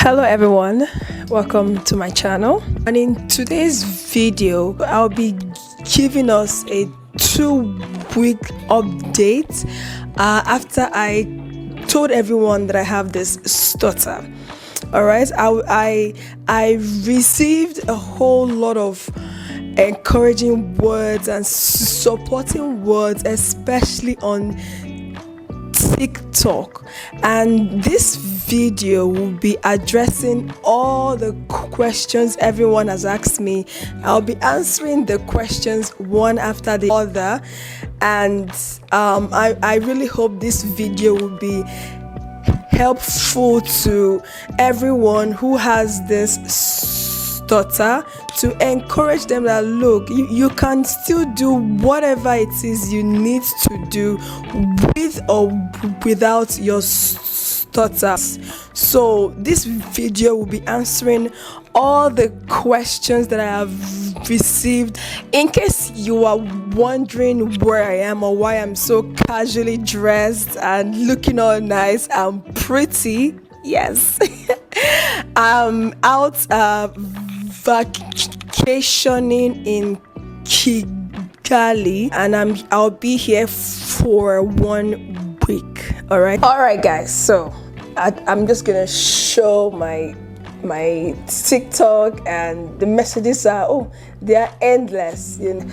Hello everyone, welcome to my channel, and in today's video I'll be giving us a 2-week update after I told everyone that I have this stutter. All right, I received a whole lot of encouraging words and supporting words, especially on TikTok, and this video will be addressing all the questions everyone has asked me. I'll be answering the questions one after the other, and I really hope this video will be helpful to everyone who has this stutter, to encourage them that look, you can still do whatever it is you need to do with or without your stutter. So this video will be answering all the questions that I have received. In case you are wondering where I am or why I'm so casually dressed and looking all nice and pretty, yes, I'm out vacationing in Kigali, and I'll be here for 1 week. All right guys, so I'm just gonna show my TikTok, and the messages are they are endless, you know.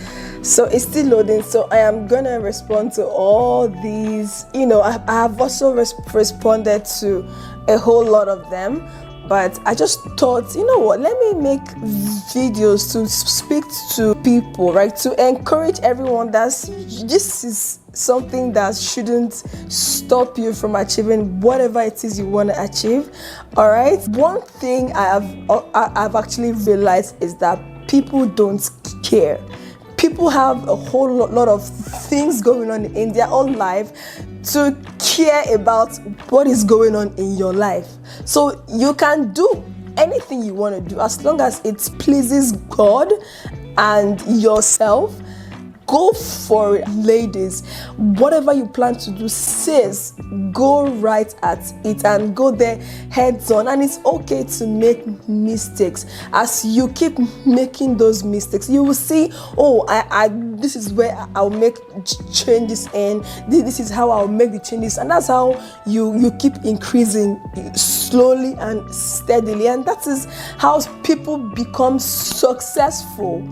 So it's still loading, so I am gonna respond to all these. I have also responded to a whole lot of them, but I just thought, you know what, let me make videos to speak to people, right? To encourage everyone that this is something that shouldn't stop you from achieving whatever it is you want to achieve. All right. One thing I've actually realized is that people don't care. People have a whole lot of things going on in their own life to care about what is going on in your life. So you can do anything you want to do as long as it pleases God and yourself. Go for it, ladies. Whatever you plan to do, sis, go right at it and go there heads on. And it's okay to make mistakes. As you keep making those mistakes, you will see, this is where I'll make changes, and this is how I'll make the changes, and that's how you keep increasing slowly and steadily, and that is how people become successful.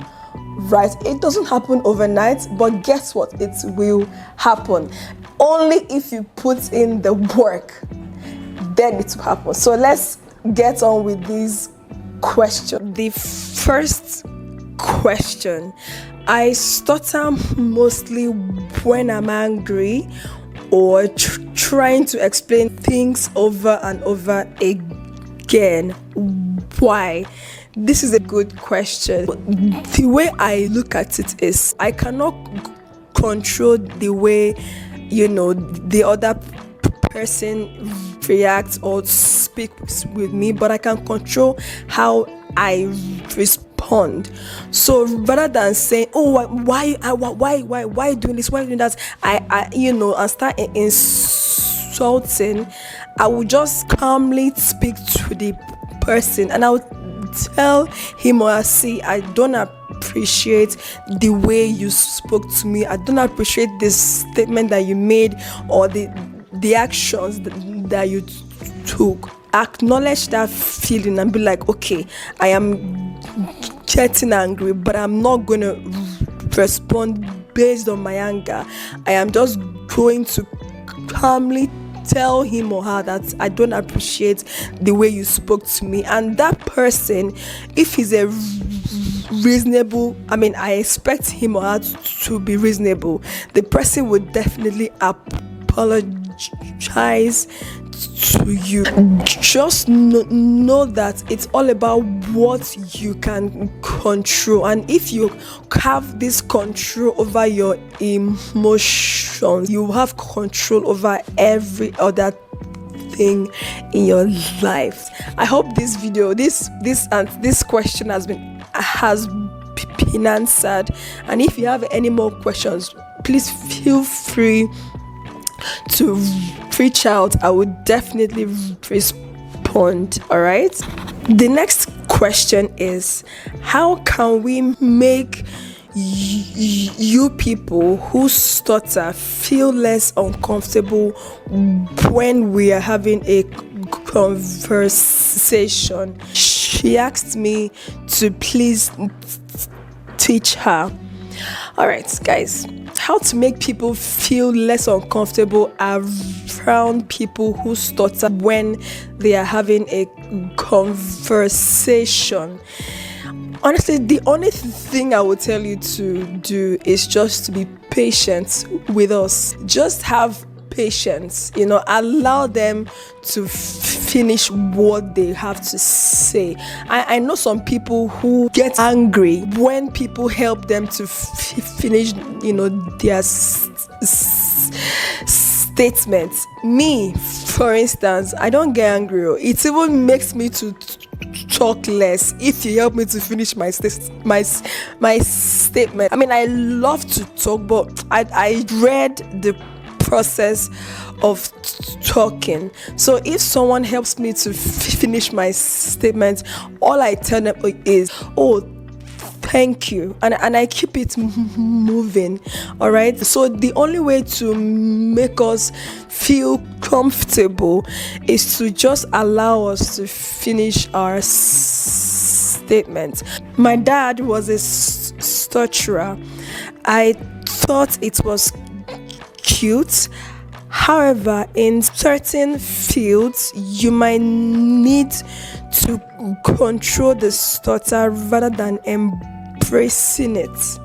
Right, it doesn't happen overnight, but guess what? It will happen. Only if you put in the work, then it will happen. So let's get on with these questions. The first question: I stutter mostly when I'm angry or trying to explain things over and over again. Why? This is a good question. The way I look at it is, I cannot control the way, the other person reacts or speaks with me, but I can control how I respond. So rather than saying, why doing this, why doing that, I start insulting, I will just calmly speak to the person, and I would tell him or her, see, I don't appreciate the way you spoke to me. I don't appreciate this statement that you made or the actions that you took. Acknowledge that feeling and be like, okay, I am getting angry, but I'm not going to respond based on my anger. I am just going to calmly tell him or her that I don't appreciate the way you spoke to me. And that person, if he's a reasonable, I expect him or her to be reasonable, the person would definitely apologize to you. Just know that it's all about what you can control, and if you have this control over your emotions, you have control over every other thing in your life. I hope this video, this question has been answered, and if you have any more questions, please feel free to reach out. I would definitely respond owned. All right. The next question is, how can we make you people who stutter feel less uncomfortable when we are having a conversation? She asked me to please teach her. All right, guys, how to make people feel less uncomfortable around people who stutter when they are having a conversation. Honestly, the only thing I would tell you to do is just to be patient with us. Just have patience, allow them to finish what they have to say. I know some people who get angry when people help them to finish, their statements. Me, for instance, I don't get angry. It even makes me to talk less if you help me to finish my statement. I mean, I love to talk, but I dread the process of talking. So if someone helps me to finish my statement, all I tell them is, oh, thank you, and I keep it moving. All right, so the only way to make us feel comfortable is to just allow us to finish our statement. My dad was a stutterer. I thought it was cute. However, in certain fields, you might need to control the stutter rather than embracing it.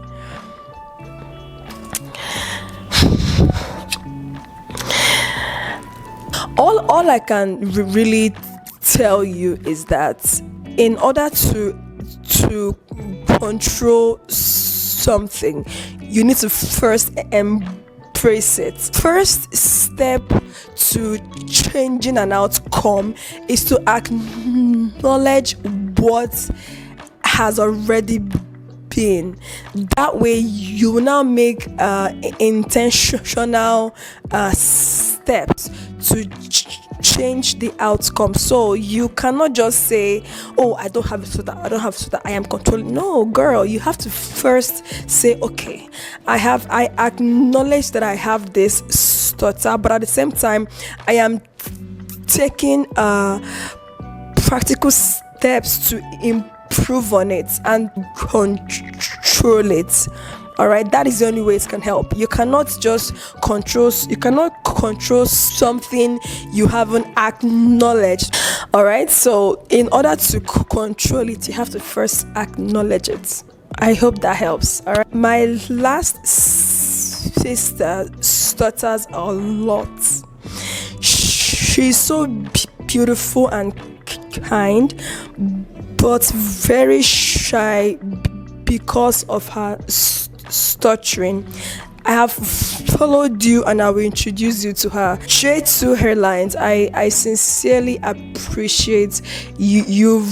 All I can really tell you is that in order to control something, you need to first embrace it. First step to changing an outcome is to acknowledge what has already been. That way you will now make intentional steps to change the outcome. So you cannot just say, oh, I don't have a stutter, I am controlling. No, girl, you have to first say, okay, I acknowledge that I have this stutter, but at the same time I am taking practical steps to improve on it and control it. All right, that is the only way it can help. You cannot control something you haven't acknowledged. All right, so in order to control it, you have to first acknowledge it. I hope that helps. All right, my last sister stutters a lot. She's so beautiful and kind, but very shy because of her stuttering. I have followed you and I will introduce you to her. Straight to her lines. I sincerely appreciate you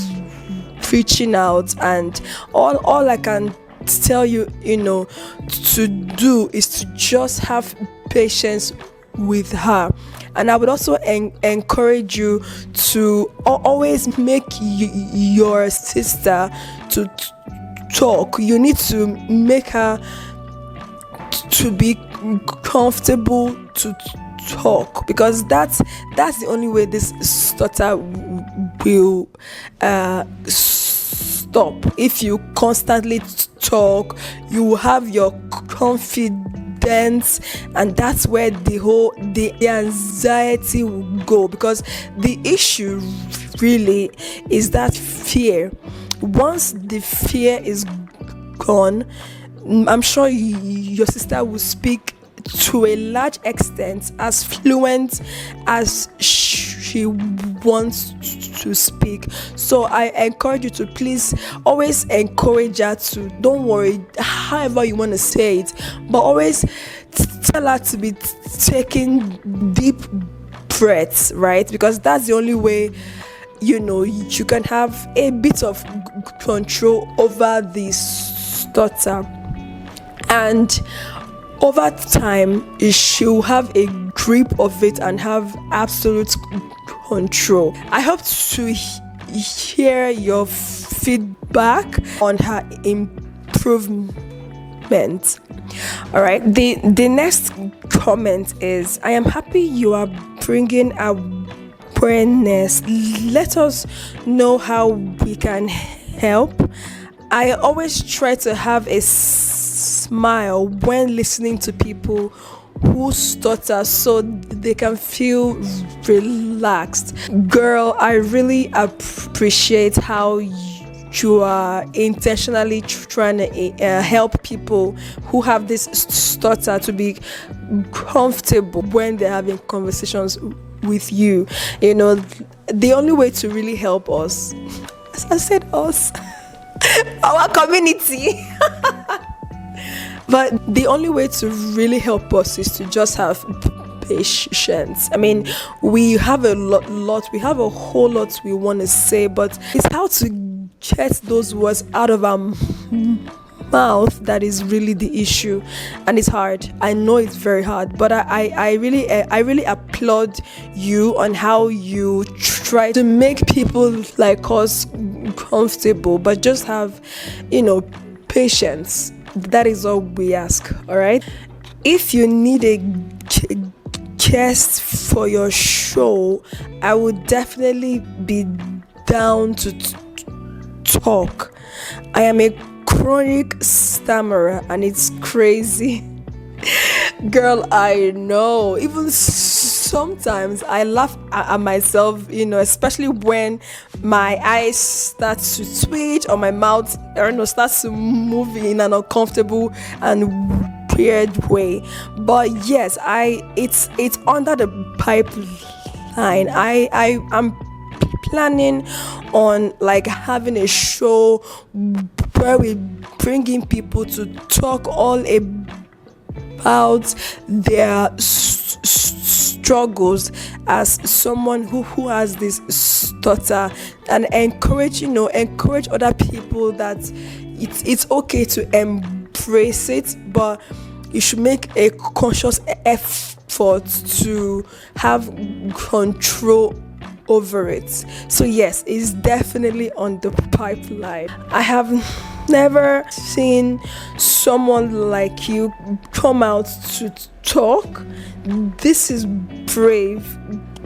reaching out, and all I can tell you, to do is to just have patience with her. And I would also encourage you to always make your sister to talk. You need to make her to be comfortable to talk, because that's the only way this stutter will stop. If you constantly talk, you will have your confidence, and that's where the anxiety will go, because the issue really is that fear. Once the fear is gone, I'm sure your sister will speak to a large extent as fluent as she wants to speak. So I encourage you to please always encourage her to, don't worry, however you want to say it, but always tell her to be taking deep breaths, right? Because that's the only way you can have a bit of control over the stutter, and over time she'll have a grip of it and have absolute control. I hope to hear your feedback on her improvement. All right, the next comment is, I am happy you are bringing awareness. Let us know how we can help. I always try to have a smile when listening to people who stutter so they can feel relaxed. Girl, I really appreciate how you are intentionally trying to help people who have this stutter to be comfortable when they're having conversations with you. You know, the only way to really help us, as I said, us, our community. But the only way to really help us is to just have patience. I mean, we have a whole lot we want to say, but it's how to get those words out of our mouth that is really the issue, and it's hard. I know it's very hard, but I really applaud you on how you try to make people like us comfortable, but just have, patience. That is all we ask. All right, if you need a guest for your show, I would definitely be down to talk. I am a chronic stammerer and it's crazy. Girl, I know. Even sometimes I laugh at myself, especially when my eyes start to twitch or my mouth, starts to move in an uncomfortable and weird way. But yes, it's under the pipeline. I'm planning on like having a show where we bring in people to talk all about their struggles as someone who has this stutter, and encourage other people that it's okay to embrace it, but you should make a conscious effort to have control over it. So yes, it's definitely on the pipeline. I have never seen someone like you come out to talk. This is brave.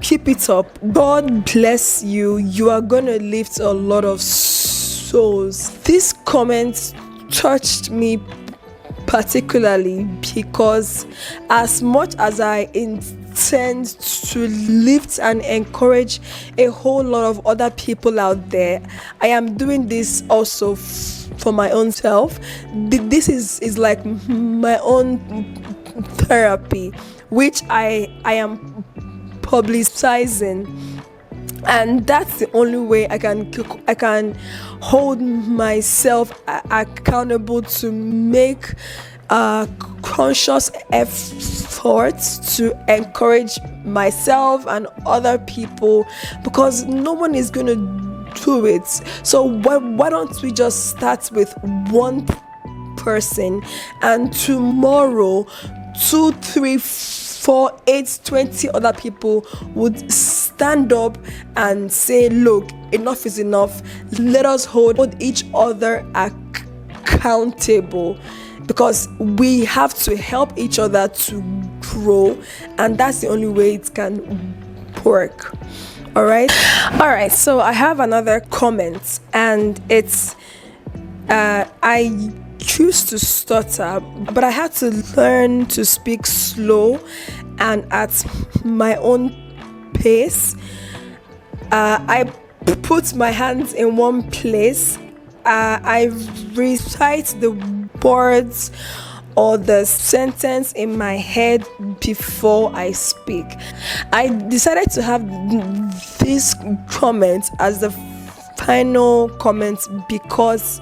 Keep it up. God bless you. You are gonna lift a lot of souls. This comment touched me particularly because as much as I intend to lift and encourage a whole lot of other people out there, I am doing this also for my own self. This is like my own therapy, which I am publicizing, and that's the only way I can hold myself accountable to make conscious efforts to encourage myself and other people, because no one is going to do it. So why don't we just start with one person, and tomorrow 2, 3, 4, 8, 20 other people would stand up and say, look, enough is enough. Let us hold each other accountable, because we have to help each other to grow, and that's the only way it can work. All right, so I have another comment, and it's I choose to stutter, but I had to learn to speak slow and at my own pace. I put my hands in one place. I recite the words or the sentence in my head before I speak. I decided to have this comment as the final comment because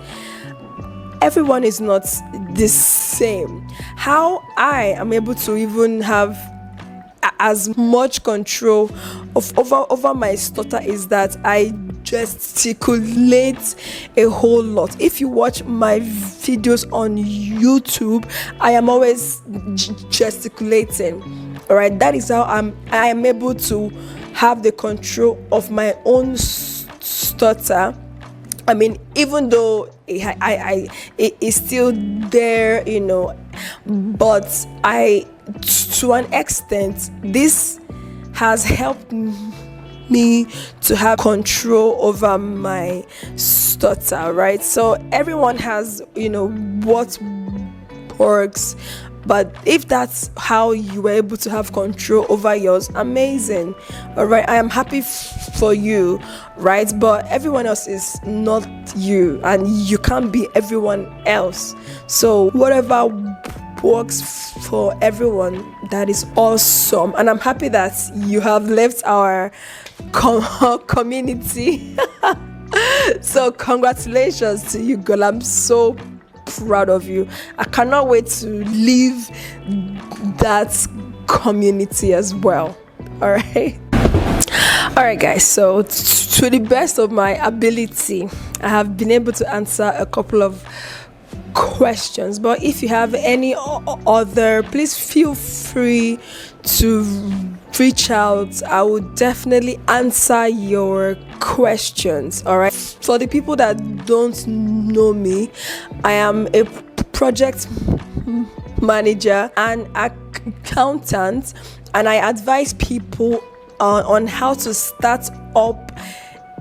everyone is not the same. How I am able to even have as much control over my stutter is that I gesticulate a whole lot. If you watch my videos on YouTube, I am always gesticulating. All right, that is how I am able to have the control of my own stutter. I mean, even though it is still there, but to an extent, this has helped me to have control over my stutter, right? So everyone has, what works. But if that's how you were able to have control over yours, amazing. All right, I am happy for you, right? But everyone else is not you, and you can't be everyone else. So whatever works for everyone, that is awesome. And I'm happy that you have left our community. So congratulations to you, girl. I'm so proud of you. I cannot wait to leave that community as well. All right guys, so to the best of my ability, I have been able to answer a couple of questions, but if you have any other, please feel free to reach out. I will definitely answer your questions. All right, for the people that don't know me, I am a project manager and accountant, and I advise people on how to start up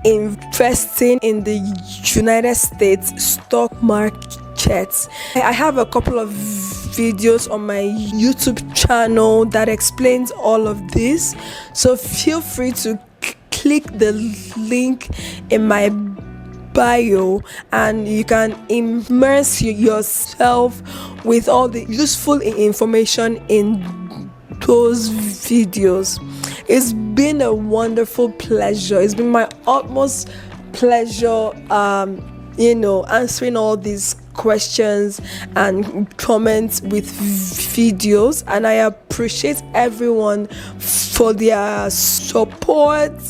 investing in the United States stock market. I have a couple of videos on my YouTube channel that explains all of this, so feel free to click the link in my bio and you can immerse yourself with all the useful information in those videos. It's been a wonderful pleasure. It's been my utmost pleasure answering all these questions and comments with videos, and I appreciate everyone for their support,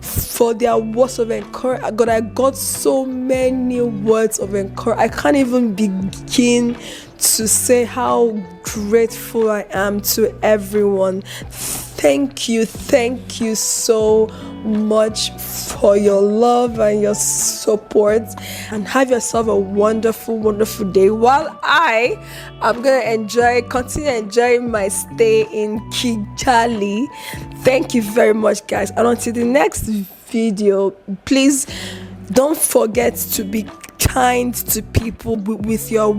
for their words of encouragement. God, I got so many words of encouragement. I can't even begin to say how grateful I am to everyone. Thank you so much for your love and your support, and have yourself a wonderful day while I am gonna continue enjoying my stay in Kigali. Thank you very much, guys, and until the next video, please don't forget to be kind to people with your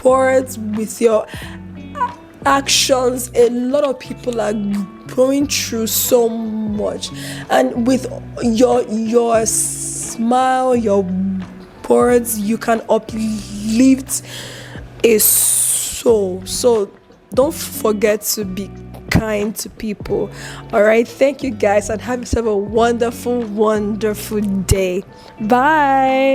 words, with your actions. A lot of people are going through so much, and with your smile, your words, you can uplift a soul. So don't forget to be kind to people. All right, thank you guys, and have yourself a wonderful day. Bye.